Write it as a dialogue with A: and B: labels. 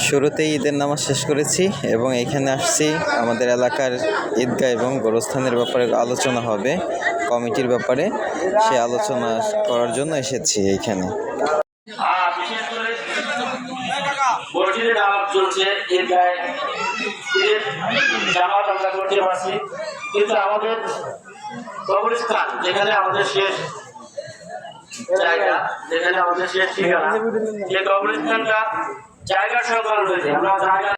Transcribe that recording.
A: শুরুতেই ঈদের নামাজ শেষ করেছি এবং এখানে আসছি আমাদের এলাকার ঈদগাহ এবং গোরস্থানের ব্যাপারে আলোচনা হবে, কমিটির ব্যাপারে সে আলোচনা করার জন্য এসেছি এইখানে।
B: কিন্তু আমাদের কবরস্থান যেখানে আমাদের শেষ জায়গা, যেখানে আমাদের শেষ ঠিকানা, যে কবরস্থানটা জায়গা সরকার রয়েছে, আমরা জায়গা